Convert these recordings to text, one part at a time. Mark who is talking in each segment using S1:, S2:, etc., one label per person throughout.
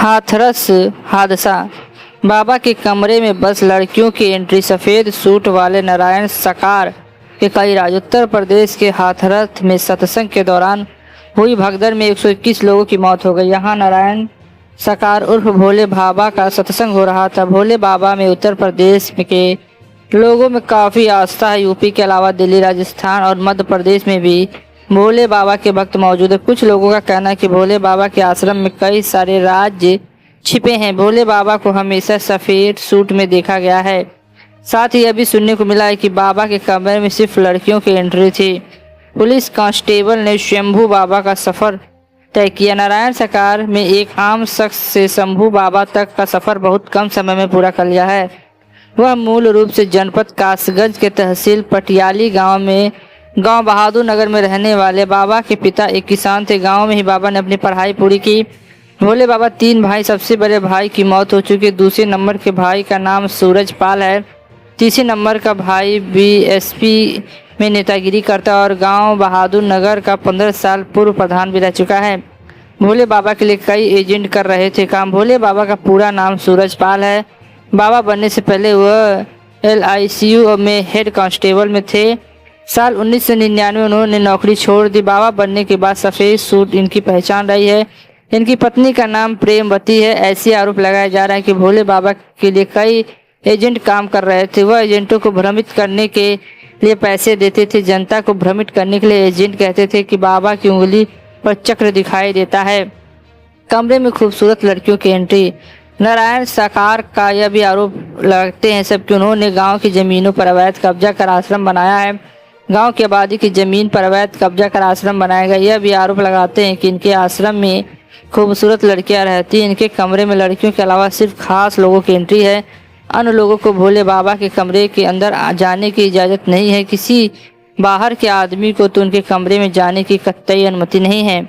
S1: हाथरस हादसा। बाबा के कमरे में बस लड़कियों की एंट्री। सफ़ेद सूट वाले नारायण सकार के कई राज्य। उत्तर प्रदेश के हाथरस में सत्संग के दौरान हुई भगदड़ में 121 लोगों की मौत हो गई। यहाँ नारायण सकार उर्फ भोले बाबा का सत्संग हो रहा था। भोले बाबा में उत्तर प्रदेश के लोगों में काफ़ी आस्था है। यूपी के अलावा दिल्ली, राजस्थान और मध्य प्रदेश में भी भोले बाबा के भक्त मौजूद है। कुछ लोगों का कहना है कि भोले बाबा के आश्रम में कई सारे राज छिपे हैं। भोले बाबा को हमेशा सफ़ेद सूट में देखा गया है। साथ ही यह भी सुनने को मिला है कि बाबा के कमरे में सिर्फ लड़कियों की एंट्री थी। पुलिस कांस्टेबल ने शंभू बाबा का सफ़र तय किया। नारायण सकार में एक आम शख्स से शंभू बाबा तक का सफ़र बहुत कम समय में पूरा कर लिया है। वह मूल रूप से जनपद कासगंज के तहसील पटियाली गांव बहादुर नगर में रहने वाले बाबा के पिता एक किसान थे। गांव में ही बाबा ने अपनी पढ़ाई पूरी की। भोले बाबा 3 भाई, सबसे बड़े भाई की मौत हो चुकी है। दूसरे नंबर के भाई का नाम सूरज पाल है। तीसरे नंबर का भाई बीएसपी में नेतागिरी करता और गांव बहादुर नगर का 15 साल पूर्व प्रधान भी रह चुका है। भोले बाबा के लिए कई एजेंट कर रहे थे काम। भोले बाबा का पूरा नाम सूरज पाल है। बाबा बनने से पहले वह LICU में हेड कांस्टेबल में थे। साल 1999 उन्होंने नौकरी छोड़ दी। बाबा बनने के बाद सफ़ेद सूट इनकी पहचान रही है। इनकी पत्नी का नाम प्रेमवती है। ऐसे आरोप लगाया जा रहा है कि भोले बाबा के लिए कई एजेंट काम कर रहे थे। वह एजेंटों को भ्रमित करने के लिए पैसे देते थे। जनता को भ्रमित करने के लिए एजेंट कहते थे कि बाबा की उंगली पर चक्र दिखाई देता है। कमरे में खूबसूरत लड़कियों की एंट्री। नारायण सकार का यह भी आरोप लगाते हैं सब कि उन्होंने गांव की ज़मीनों पर अवैध कब्जा कर आश्रम बनाया है। गांव की आबादी की ज़मीन पर अवैध कब्जा कर आश्रम बनाया गया। यह भी आरोप लगाते हैं कि इनके आश्रम में खूबसूरत लड़कियां रहती हैं। इनके कमरे में लड़कियों के अलावा सिर्फ खास लोगों की एंट्री है। अन्य लोगों को भोले बाबा के कमरे के अंदर जाने की इजाज़त नहीं है। किसी बाहर के आदमी को तो उनके कमरे में जाने की कतई अनुमति नहीं है।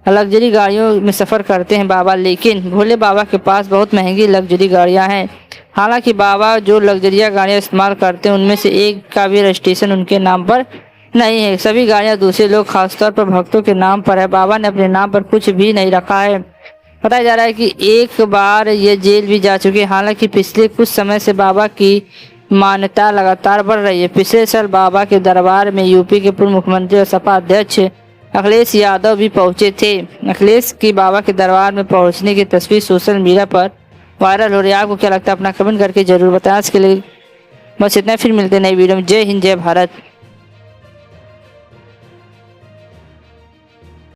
S1: लग्जरी गाड़ियों में सफ़र करते हैं बाबा, लेकिन भोले बाबा के पास बहुत महंगी लग्जरी गाड़ियां हैं। हालांकि बाबा जो लग्जरिया गाड़ियां इस्तेमाल करते हैं उनमें से एक का भी रजिस्ट्रेशन उनके नाम पर नहीं है। सभी गाड़ियां दूसरे लोग, खासतौर पर भक्तों के नाम पर है। बाबा ने अपने नाम पर कुछ भी नहीं रखा है। बताया जा रहा है कि एक बार ये जेल भी जा चुके हैं। हालांकि पिछले कुछ समय से बाबा की मान्यता लगातार बढ़ रही है। पिछले साल बाबा के दरबार में यूपी के पूर्व मुख्यमंत्री और सपा अध्यक्ष अखिलेश यादव भी पहुंचे थे। अखिलेश की बाबा के दरबार में पहुंचने की तस्वीर सोशल मीडिया पर वायरल हो रही है। आपको क्या लगता है? अपना कमेंट करके जरूर बताएं। आज के लिए बस इतना, फिर मिलते हैं नई वीडियो में। जय हिंद, जय भारत।